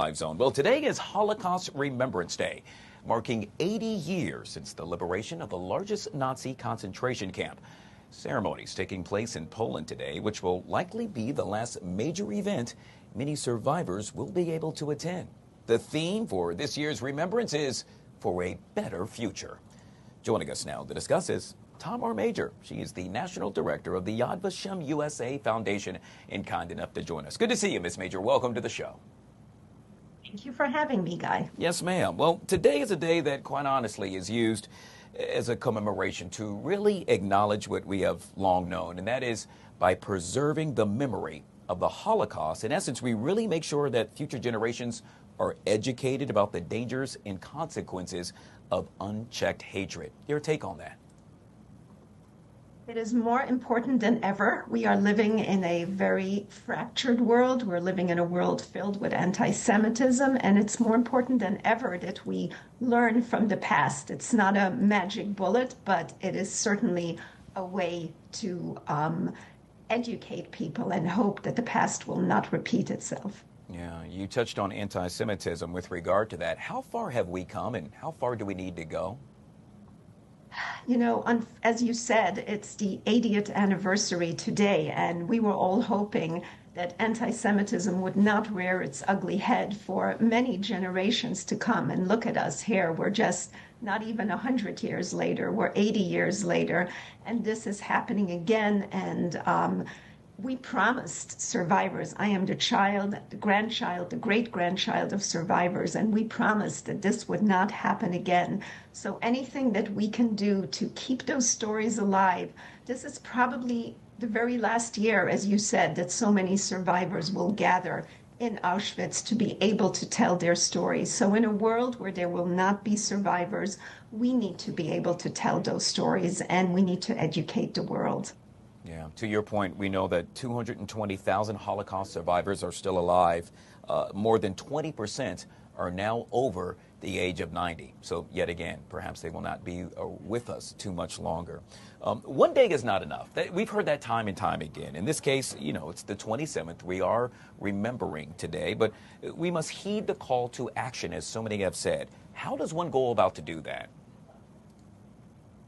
Live Zone. Well, today is Holocaust Remembrance Day, marking 80 years since the liberation of the largest Nazi concentration camp. Ceremonies taking place in Poland today, which will likely be the last major event many survivors will be able to attend. The theme for this year's remembrance is For a Better Future. Joining us now to discuss is Tamar Major. She is the National Director of the Yad Vashem USA Foundation and kind enough to join us. Good to see you, Ms. Major. Welcome to the show. Thank you for having me, Guy. Yes, ma'am. Well, today is a day that, quite honestly, is used as a commemoration to really acknowledge what we have long known, and that is by preserving the memory of the Holocaust. In essence, we really make sure that future generations are educated about the dangers and consequences of unchecked hatred. Your take on that? It is more important than ever. We are living in a very fractured world. We're living in a world filled with anti-Semitism, and it's more important than ever that we learn from the past. It's not a magic bullet, but it is certainly a way to educate people and hope that the past will not repeat itself. Yeah, you touched on anti-Semitism with regard to that. How far have we come, and how far do we need to go? You know, as you said, it's the 80th anniversary today, and we were all hoping that anti-Semitism would not rear its ugly head for many generations to come. And look at us here. We're just not even 100 years later. We're 80 years later, and this is happening again. And we promised survivors, I am the child, the grandchild, the great-grandchild of survivors, and we promised that this would not happen again. So anything that we can do to keep those stories alive, this is probably the very last year, as you said, that so many survivors will gather in Auschwitz to be able to tell their stories. So in a world where there will not be survivors, we need to be able to tell those stories, and we need to educate the world. Yeah, to your point, we know that 220,000 Holocaust survivors are still alive. More than 20% are now over the age of 90. So yet again, perhaps they will not be with us too much longer. One day is not enough. We've heard that time and time again. In this case, you know, it's the 27th. We are remembering today, but we must heed the call to action, as so many have said. How does one go about to do that?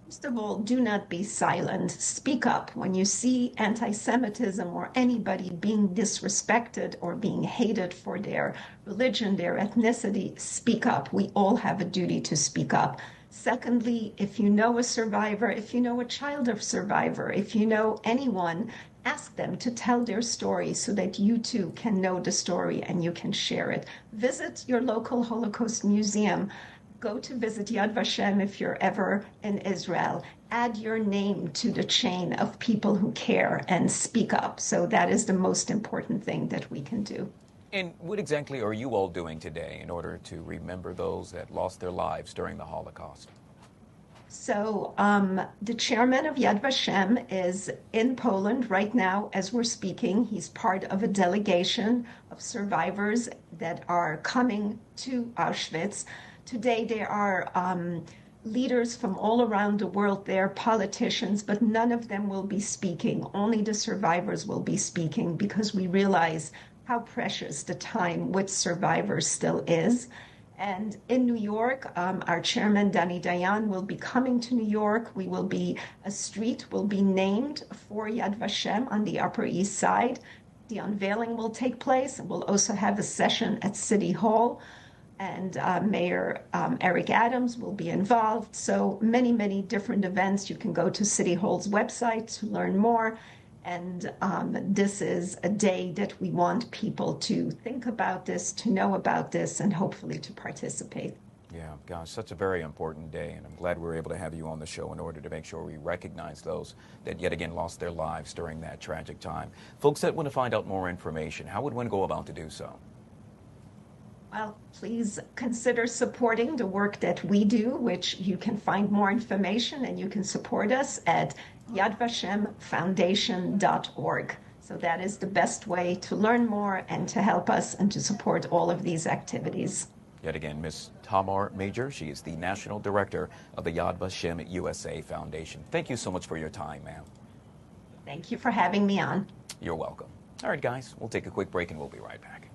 First of all, do not be silent. Speak up. When you see anti-Semitism or anybody being disrespected or being hated for their religion, their ethnicity, speak up. We all have a duty to speak up. Secondly, if you know a survivor, if you know a child of survivor, if you know anyone, ask them to tell their story so that you too can know the story and you can share it. Visit your local Holocaust museum. Go to visit Yad Vashem if you're ever in Israel. Add your name to the chain of people who care and speak up. So that is the most important thing that we can do. And what exactly are you all doing today in order to remember those that lost their lives during the Holocaust? So the chairman of Yad Vashem is in Poland right now as we're speaking. He's part of a delegation of survivors that are coming to Auschwitz. Today, there are leaders from all around the world there, politicians, but none of them will be speaking. Only the survivors will be speaking because we realize how precious the time with survivors still is. And in New York, our chairman, Danny Dayan, will be coming to New York. A street will be named for Yad Vashem on the Upper East Side. The unveiling will take place, and we'll also have a session at City Hall. And Mayor Eric Adams will be involved. So many, many different events. You can go to City Hall's website to learn more. And this is a day that we want people to think about this, to know about this, and hopefully to participate. Yeah, gosh, such a very important day, and I'm glad we were able to have you on the show in order to make sure we recognize those that yet again lost their lives during that tragic time. Folks that want to find out more information, how would one go about to do so? Well, please consider supporting the work that we do, which you can find more information and you can support us at yadvashemfoundation.org. So that is the best way to learn more and to help us and to support all of these activities. Yet again, Ms. Tamar Major, she is the National Director of the Yad Vashem USA Foundation. Thank you so much for your time, ma'am. Thank you for having me on. You're welcome. All right, guys, we'll take a quick break and we'll be right back.